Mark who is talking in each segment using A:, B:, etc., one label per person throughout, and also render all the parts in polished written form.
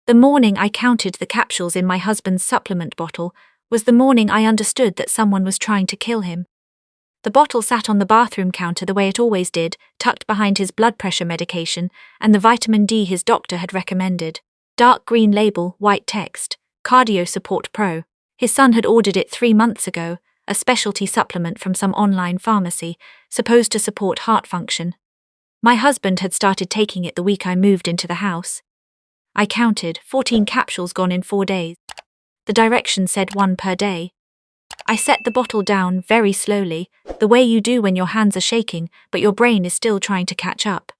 A: The morning I counted the capsules in my husband's supplement bottle was the morning I understood that someone was trying to kill him. The bottle sat on the bathroom counter the way it always did, tucked behind his blood pressure medication and the vitamin D his doctor had recommended. Dark green label, white text, Cardio Support Pro. His son had ordered it 3 months ago, a specialty supplement from some online pharmacy, supposed to support heart function. My husband had started taking it the week I moved into the house. I counted, 14 capsules gone in 4 days. The directions said 1 per day. I set the bottle down very slowly, the way you do when your hands are shaking, but your brain is still trying to catch up.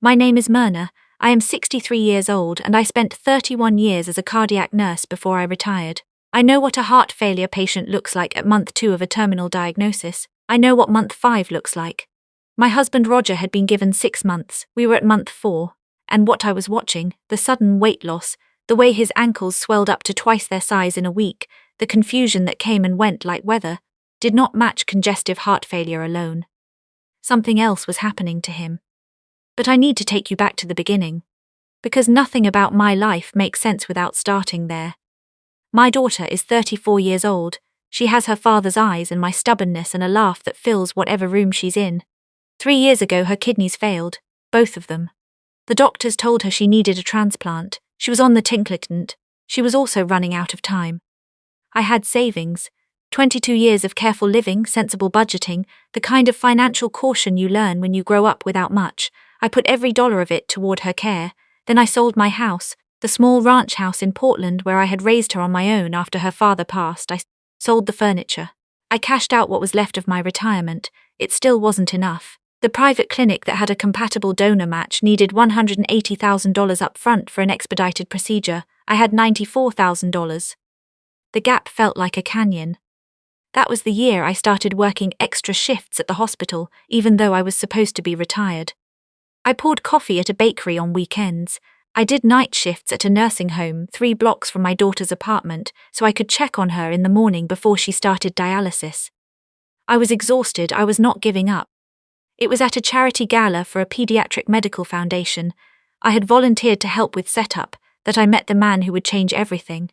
A: My name is Myrna. I am 63 years old and I spent 31 years as a cardiac nurse before I retired. I know what a heart failure patient looks like at month 2 of a terminal diagnosis. I know what month 5 looks like. My husband Roger had been given 6 months, we were at month 4, and what I was watching, the sudden weight loss, the way his ankles swelled up to twice their size in a week, the confusion that came and went like weather, did not match congestive heart failure alone. Something else was happening to him. But I need to take you back to the beginning, because nothing about my life makes sense without starting there. My daughter is 34 years old. She has her father's eyes and my stubbornness and a laugh that fills whatever room she's in. 3 years ago her kidneys failed, both of them. The doctors told her she needed a transplant. She was on the tinclitant. She was also running out of time. I had savings, 22 years of careful living, sensible budgeting, the kind of financial caution you learn when you grow up without much. I put every dollar of it toward her care. Then I sold my house, the small ranch house in Portland where I had raised her on my own after her father passed. I sold the furniture. I cashed out what was left of my retirement. It still wasn't enough. The private clinic that had a compatible donor match needed $180,000 up front for an expedited procedure. I had $94,000. The gap felt like a canyon. That was the year I started working extra shifts at the hospital, even though I was supposed to be retired. I poured coffee at a bakery on weekends. I did night shifts at a nursing home 3 blocks from my daughter's apartment so I could check on her in the morning before she started dialysis. I was exhausted. I was not giving up. It was at a charity gala for a pediatric medical foundation. I had volunteered to help with setup, that I met the man who would change everything.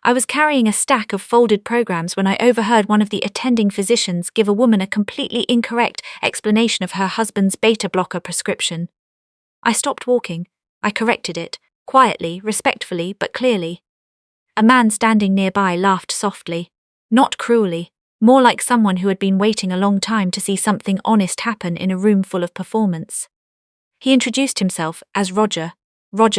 A: I was carrying a stack of folded programs when I overheard one of the attending physicians give a woman a completely incorrect explanation of her husband's beta blocker prescription. I stopped walking. I corrected it, quietly, respectfully, but clearly. A man standing nearby laughed softly, not cruelly, more like someone who had been waiting a long time to see something honest happen in a room full of performance. He introduced himself as Roger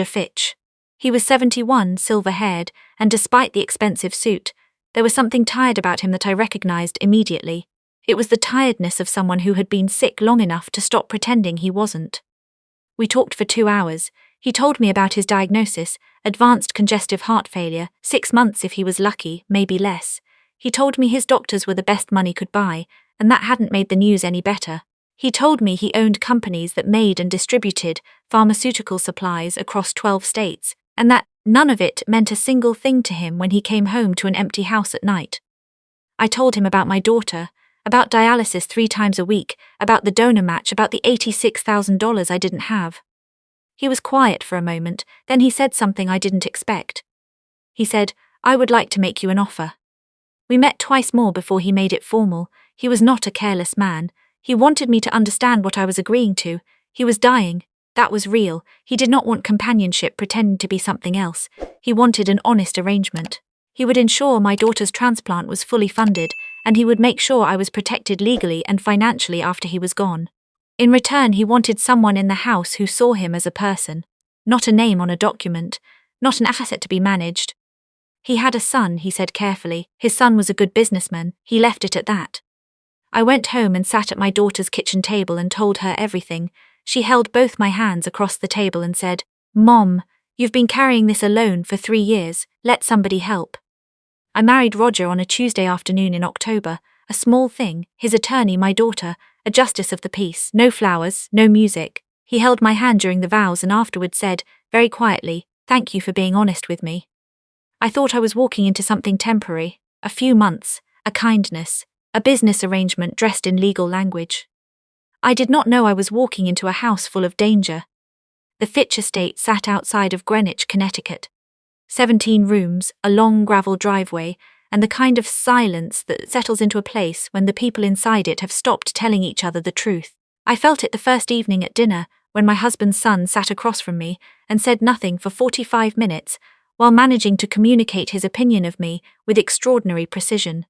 A: Fitch. He was 71, silver-haired, and despite the expensive suit, there was something tired about him that I recognized immediately. It was the tiredness of someone who had been sick long enough to stop pretending he wasn't. We talked for 2 hours. He told me about his diagnosis, advanced congestive heart failure, 6 months if he was lucky, maybe less. He told me his doctors were the best money could buy, and that hadn't made the news any better. He told me he owned companies that made and distributed pharmaceutical supplies across 12 states, and that none of it meant a single thing to him when he came home to an empty house at night. I told him about my daughter, about dialysis 3 times a week, about the donor match, about the $86,000 I didn't have. He was quiet for a moment, then he said something I didn't expect. He said, "I would like to make you an offer." We met twice more before he made it formal. He was not a careless man. He wanted me to understand what I was agreeing to. He was dying. That was real. He did not want companionship pretending to be something else. He wanted an honest arrangement. He would ensure my daughter's transplant was fully funded, and he would make sure I was protected legally and financially after he was gone. In return, he wanted someone in the house who saw him as a person, not a name on a document, not an asset to be managed. He had a son, he said carefully. His son was a good businessman. He left it at that. I went home and sat at my daughter's kitchen table and told her everything. She held both my hands across the table and said, "Mom, you've been carrying this alone for 3 years. Let somebody help." I married Roger on a Tuesday afternoon in October, a small thing, his attorney my daughter, a justice of the peace, no flowers, no music. He held my hand during the vows and afterward said, very quietly, "Thank you for being honest with me." I thought I was walking into something temporary, a few months, a kindness, a business arrangement dressed in legal language. I did not know I was walking into a house full of danger. The Fitch estate sat outside of Greenwich, Connecticut. 17 rooms, a long gravel driveway, and the kind of silence that settles into a place when the people inside it have stopped telling each other the truth. I felt it the first evening at dinner, when my husband's son sat across from me and said nothing for 45 minutes, while managing to communicate his opinion of me with extraordinary precision.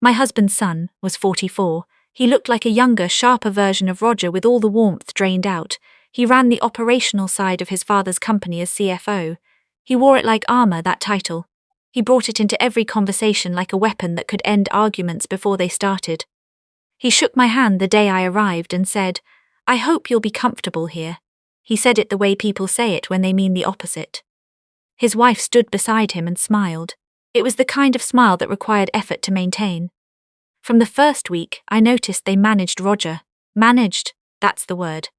A: My husband's son was 44. He looked like a younger, sharper version of Roger with all the warmth drained out. He ran the operational side of his father's company as CFO. He wore it like armor, that title. He brought it into every conversation like a weapon that could end arguments before they started. He shook my hand the day I arrived and said, "I hope you'll be comfortable here." He said it the way people say it when they mean the opposite. His wife stood beside him and smiled. It was the kind of smile that required effort to maintain. From the first week, I noticed they managed Roger. Managed, that's the word.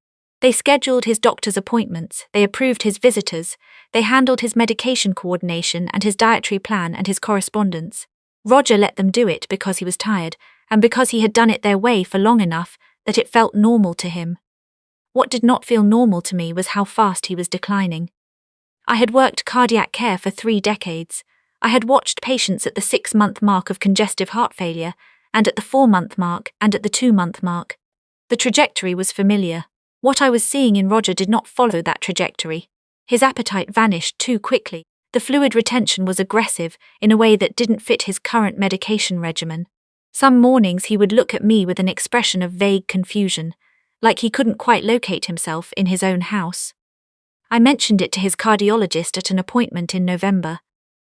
A: They scheduled his doctor's appointments, they approved his visitors, they handled his medication coordination and his dietary plan and his correspondence. Roger let them do it because he was tired, and because he had done it their way for long enough that it felt normal to him. What did not feel normal to me was how fast he was declining. I had worked cardiac care for 3 decades. I had watched patients at the 6-month mark of congestive heart failure, and at the 4-month mark, and at the 2-month mark. The trajectory was familiar. What I was seeing in Roger did not follow that trajectory. His appetite vanished too quickly. The fluid retention was aggressive in a way that didn't fit his current medication regimen. Some mornings he would look at me with an expression of vague confusion, like he couldn't quite locate himself in his own house. I mentioned it to his cardiologist at an appointment in November.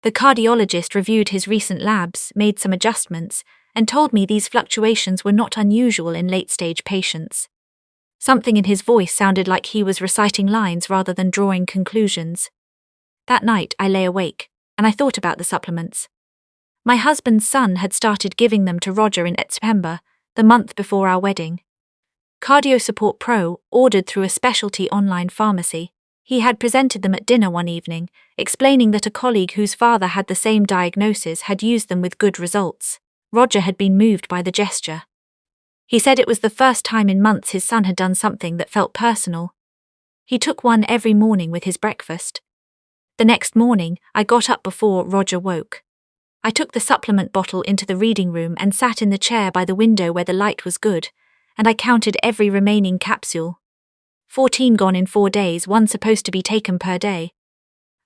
A: The cardiologist reviewed his recent labs, made some adjustments, and told me these fluctuations were not unusual in late-stage patients. Something in his voice sounded like he was reciting lines rather than drawing conclusions. That night I lay awake, and I thought about the supplements. My husband's son had started giving them to Roger in September, the month before our wedding. Cardio Support Pro, ordered through a specialty online pharmacy. He had presented them at dinner one evening, explaining that a colleague whose father had the same diagnosis had used them with good results. Roger had been moved by the gesture. He said it was the first time in months his son had done something that felt personal. He took one every morning with his breakfast. The next morning, I got up before Roger woke. I took the supplement bottle into the reading room and sat in the chair by the window where the light was good, and I counted every remaining capsule. 14 gone in 4 days, 1 supposed to be taken per day.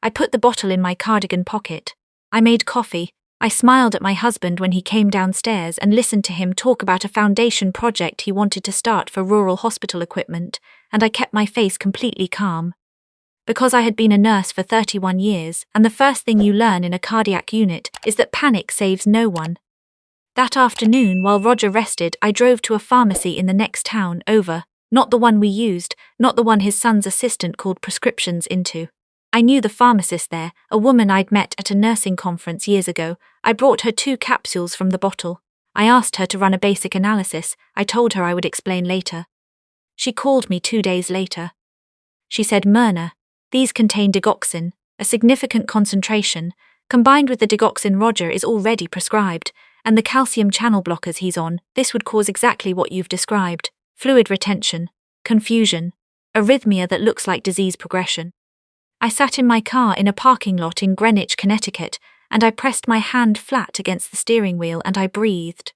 A: I put the bottle in my cardigan pocket. I made coffee. I smiled at my husband when he came downstairs and listened to him talk about a foundation project he wanted to start for rural hospital equipment, and I kept my face completely calm. Because I had been a nurse for 31 years, and the first thing you learn in a cardiac unit is that panic saves no one. That afternoon, while Roger rested, I drove to a pharmacy in the next town over, not the one we used, not the one his son's assistant called prescriptions into. I knew the pharmacist there, a woman I'd met at a nursing conference years ago. I brought her 2 capsules from the bottle. I asked her to run a basic analysis. I told her I would explain later. She called me 2 days later. She said, "Myrna, these contain digoxin, a significant concentration. Combined with the digoxin Roger is already prescribed, and the calcium channel blockers he's on, this would cause exactly what you've described: fluid retention, confusion, arrhythmia that looks like disease progression." I sat in my car in a parking lot in Greenwich, Connecticut, and I pressed my hand flat against the steering wheel and I breathed.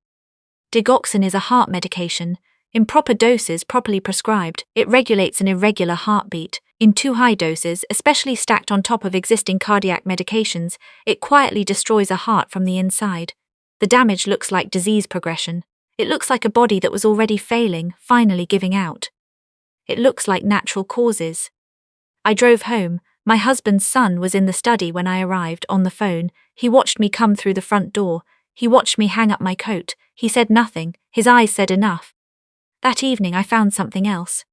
A: Digoxin is a heart medication. In proper doses, properly prescribed, it regulates an irregular heartbeat. In too high doses, especially stacked on top of existing cardiac medications, it quietly destroys a heart from the inside. The damage looks like disease progression. It looks like a body that was already failing, finally giving out. It looks like natural causes. I drove home. My husband's son was in the study when I arrived, on the phone. He watched me come through the front door. He watched me hang up my coat. He said nothing. His eyes said enough. That evening I found something else.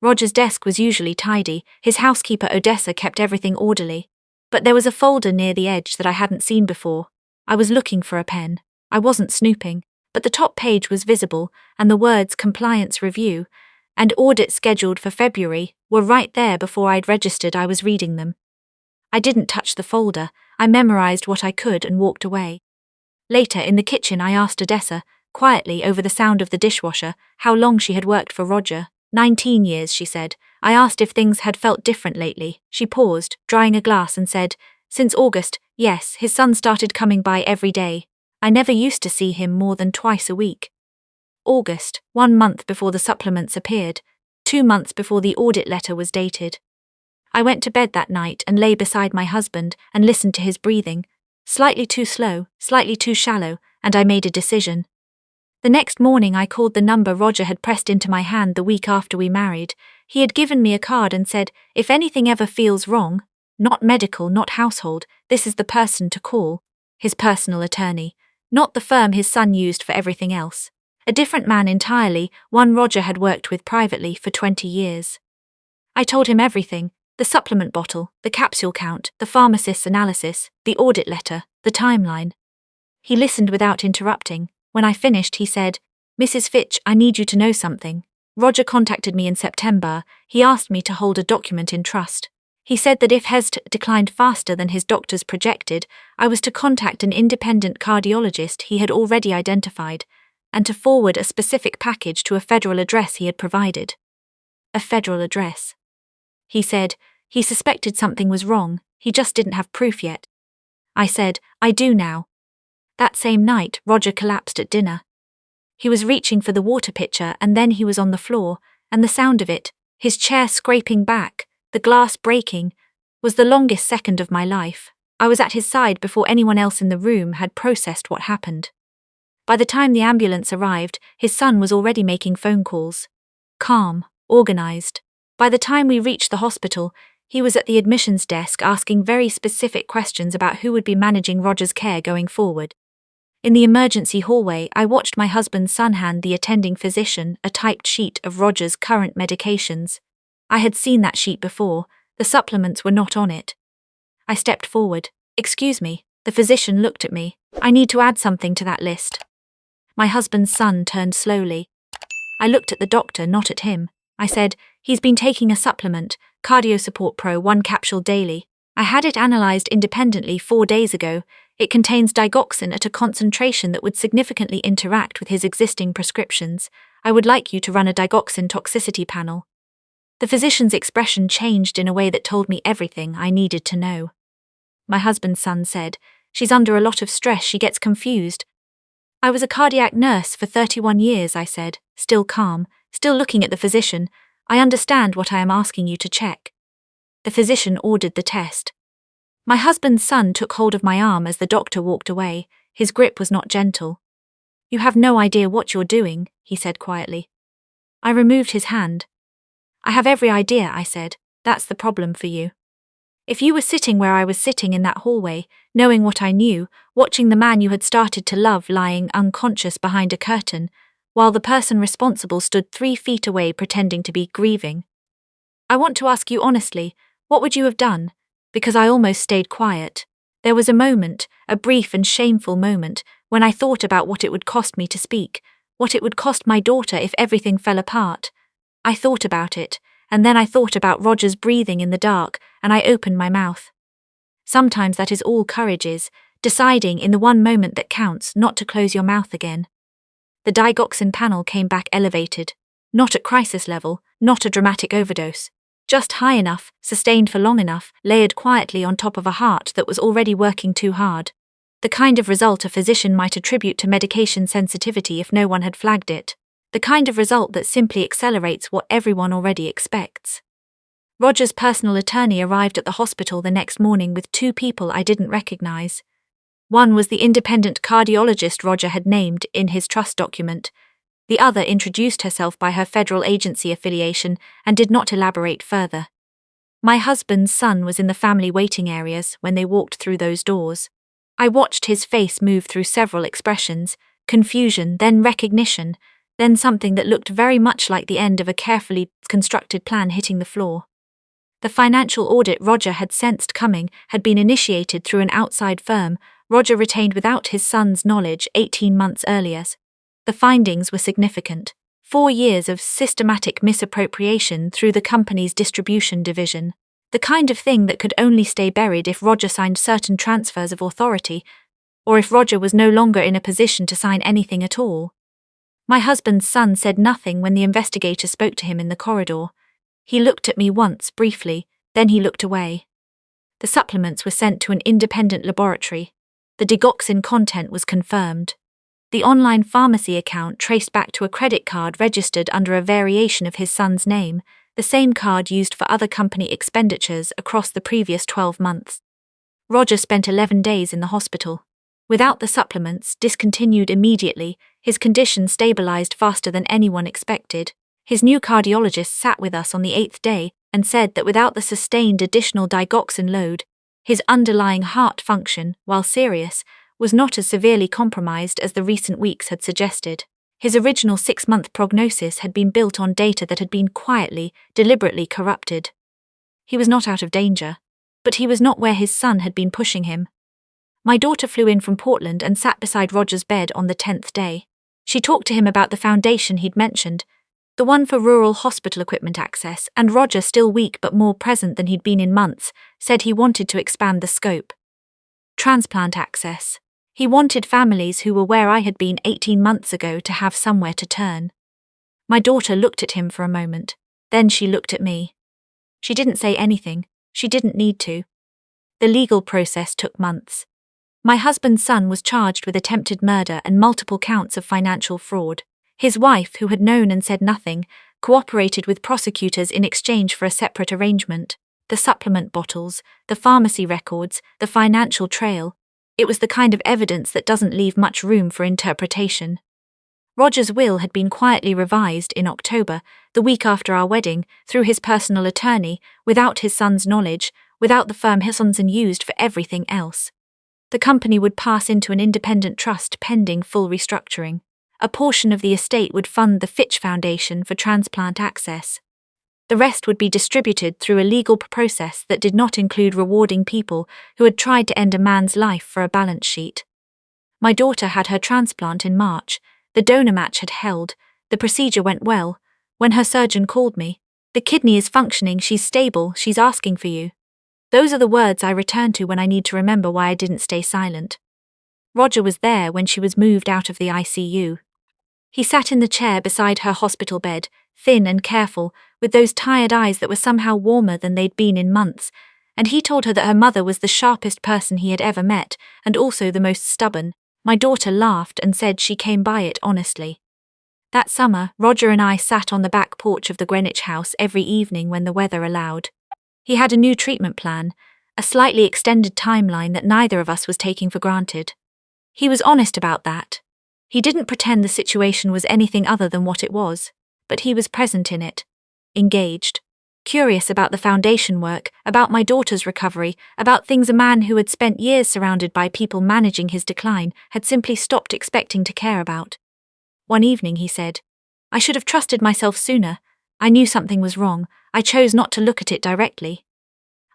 A: Roger's desk was usually tidy. His housekeeper Odessa kept everything orderly. But there was a folder near the edge that I hadn't seen before. I was looking for a pen. I wasn't snooping. But the top page was visible, and the words "compliance review" and "audit scheduled for February" were right there before I'd registered I was reading them. I didn't touch the folder. I memorized what I could and walked away. Later, in the kitchen, I asked Odessa, quietly over the sound of the dishwasher, how long she had worked for Roger. 19 years, she said. I asked if things had felt different lately. She paused, drying a glass, and said, Since August, yes, his son started coming by every day. I never used to see him more than twice a week. August, 1 month before the supplements appeared, 2 months before the audit letter was dated. I went to bed that night and lay beside my husband and listened to his breathing, slightly too slow, slightly too shallow, and I made a decision. The next morning I called the number Roger had pressed into my hand the week after we married. He had given me a card and said, if anything ever feels wrong, not medical, not household, this is the person to call. His personal attorney, not the firm his son used for everything else. A different man entirely, one Roger had worked with privately for 20 years. I told him everything, the supplement bottle, the capsule count, the pharmacist's analysis, the audit letter, the timeline. He listened without interrupting. When I finished, he said, Mrs. Fitch, I need you to know something. Roger contacted me in September. He asked me to hold a document in trust. He said that if Hest declined faster than his doctors projected, I was to contact an independent cardiologist he had already identified, and to forward a specific package to a federal address he had provided. A federal address. He said, he suspected something was wrong, he just didn't have proof yet. I said, I do now. That same night, Roger collapsed at dinner. He was reaching for the water pitcher and then he was on the floor, and the sound of it, his chair scraping back, the glass breaking, was the longest second of my life. I was at his side before anyone else in the room had processed what happened. By the time the ambulance arrived, his son was already making phone calls. Calm, organized. By the time we reached the hospital, he was at the admissions desk asking very specific questions about who would be managing Roger's care going forward. In the emergency hallway, I watched my husband's son hand the attending physician a typed sheet of Roger's current medications. I had seen that sheet before, the supplements were not on it. I stepped forward. Excuse me, the physician looked at me. I need to add something to that list. My husband's son turned slowly. I looked at the doctor, not at him. I said, he's been taking a supplement, Cardio Support Pro, 1 capsule daily. I had it analyzed independently 4 days ago. It contains digoxin at a concentration that would significantly interact with his existing prescriptions. I would like you to run a digoxin toxicity panel. The physician's expression changed in a way that told me everything I needed to know. My husband's son said, she's under a lot of stress, she gets confused. I was a cardiac nurse for 31 years, I said, still calm, still looking at the physician. I understand what I am asking you to check. The physician ordered the test. My husband's son took hold of my arm as the doctor walked away. His grip was not gentle. You have no idea what you're doing, he said quietly. I removed his hand. I have every idea, I said. That's the problem for you. If you were sitting where I was sitting in that hallway, knowing what I knew, watching the man you had started to love lying unconscious behind a curtain, while the person responsible stood 3 feet away pretending to be grieving. I want to ask you honestly, what would you have done? Because I almost stayed quiet. There was a moment, a brief and shameful moment, when I thought about what it would cost me to speak, what it would cost my daughter if everything fell apart. I thought about it, and then I thought about Roger's breathing in the dark, and I opened my mouth. Sometimes that is all courage is, deciding in the one moment that counts not to close your mouth again. The digoxin panel came back elevated, not at crisis level, not a dramatic overdose, just high enough, sustained for long enough, layered quietly on top of a heart that was already working too hard. The kind of result a physician might attribute to medication sensitivity if no one had flagged it. The kind of result that simply accelerates what everyone already expects. Roger's personal attorney arrived at the hospital the next morning with 2 people I didn't recognize. One was the independent cardiologist Roger had named in his trust document. The other introduced herself by her federal agency affiliation and did not elaborate further. My husband's son was in the family waiting areas when they walked through those doors. I watched his face move through several expressions, confusion, then recognition, then something that looked very much like the end of a carefully constructed plan hitting the floor. The financial audit Roger had sensed coming had been initiated through an outside firm Roger retained without his son's knowledge 18 months earlier. The findings were significant. 4 years of systematic misappropriation through the company's distribution division. The kind of thing that could only stay buried if Roger signed certain transfers of authority, or if Roger was no longer in a position to sign anything at all. My husband's son said nothing when the investigator spoke to him in the corridor. He looked at me once, briefly, then he looked away. The supplements were sent to an independent laboratory. The digoxin content was confirmed. The online pharmacy account traced back to a credit card registered under a variation of his son's name, the same card used for other company expenditures across the previous 12 months. Roger spent 11 days in the hospital. Without the supplements, discontinued immediately, his condition stabilized faster than anyone expected. His new cardiologist sat with us on the 8th day and said that without the sustained additional digoxin load, his underlying heart function, while serious, was not as severely compromised as the recent weeks had suggested. His original 6-month prognosis had been built on data that had been quietly, deliberately corrupted. He was not out of danger, but he was not where his son had been pushing him. My daughter flew in from Portland and sat beside Roger's bed on the 10th day. She talked to him about the foundation he'd mentioned, the one for rural hospital equipment access, and Roger, still weak but more present than he'd been in months, said he wanted to expand the scope. Transplant access. He wanted families who were where I had been 18 months ago to have somewhere to turn. My daughter looked at him for a moment, then she looked at me. She didn't say anything, she didn't need to. The legal process took months. My husband's son was charged with attempted murder and multiple counts of financial fraud. His wife, who had known and said nothing, cooperated with prosecutors in exchange for a separate arrangement. The supplement bottles, the pharmacy records, the financial trail. It was the kind of evidence that doesn't leave much room for interpretation. Roger's will had been quietly revised in October, the week after our wedding, through his personal attorney, without his son's knowledge, without the firm his son used for everything else. The company would pass into an independent trust pending full restructuring. A portion of the estate would fund the Fitch Foundation for transplant access. The rest would be distributed through a legal process that did not include rewarding people who had tried to end a man's life for a balance sheet. My daughter had her transplant in March. The donor match had held. The procedure went well. When her surgeon called me, "The kidney is functioning, she's stable, she's asking for you." Those are the words I return to when I need to remember why I didn't stay silent. Roger was there when she was moved out of the ICU. He sat in the chair beside her hospital bed, thin and careful, with those tired eyes that were somehow warmer than they'd been in months, and he told her that her mother was the sharpest person he had ever met, and also the most stubborn. My daughter laughed and said she came by it honestly. That summer, Roger and I sat on the back porch of the Greenwich house every evening when the weather allowed. He had a new treatment plan, a slightly extended timeline that neither of us was taking for granted. He was honest about that. He didn't pretend the situation was anything other than what it was, but he was present in it, engaged, curious about the foundation work, about my daughter's recovery, about things a man who had spent years surrounded by people managing his decline had simply stopped expecting to care about. One evening he said, "I should have trusted myself sooner. I knew something was wrong. I chose not to look at it directly."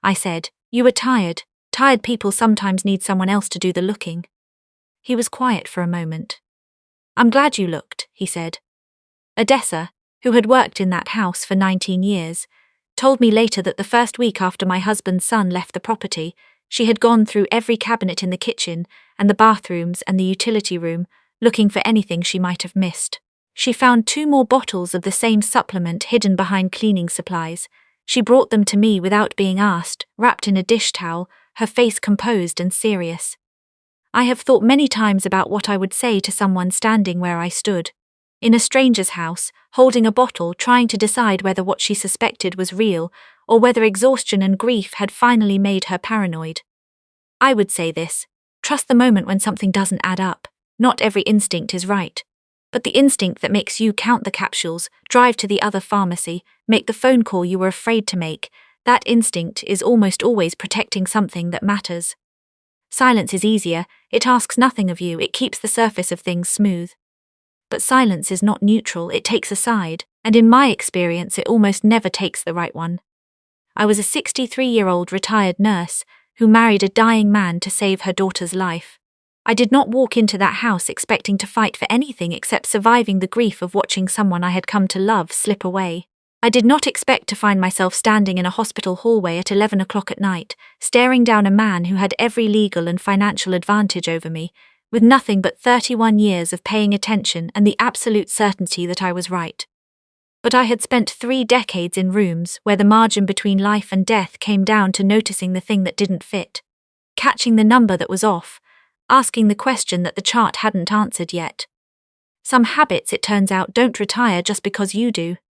A: I said, "You were tired. Tired people sometimes need someone else to do the looking." He was quiet for a moment. "I'm glad you looked," he said. Odessa, who had worked in that house for 19 years, told me later that the first week after my husband's son left the property, she had gone through every cabinet in the kitchen and the bathrooms and the utility room, looking for anything she might have missed. She found 2 more bottles of the same supplement hidden behind cleaning supplies. She brought them to me without being asked, wrapped in a dish towel, her face composed and serious. I have thought many times about what I would say to someone standing where I stood, in a stranger's house, holding a bottle, trying to decide whether what she suspected was real, or whether exhaustion and grief had finally made her paranoid. I would say this: trust the moment when something doesn't add up. Not every instinct is right. But the instinct that makes you count the capsules, drive to the other pharmacy, make the phone call you were afraid to make, that instinct is almost always protecting something that matters. Silence is easier, it asks nothing of you, it keeps the surface of things smooth. But silence is not neutral, it takes a side, and in my experience it almost never takes the right one. I was a 63-year-old retired nurse who married a dying man to save her daughter's life. I did not walk into that house expecting to fight for anything except surviving the grief of watching someone I had come to love slip away. I did not expect to find myself standing in a hospital hallway at 11 o'clock at night, staring down a man who had every legal and financial advantage over me, with nothing but 31 years of paying attention and the absolute certainty that I was right. But I had spent 3 decades in rooms where the margin between life and death came down to noticing the thing that didn't fit, catching the number that was off, asking the question that the chart hadn't answered yet. Some habits, it turns out, don't retire just because you do.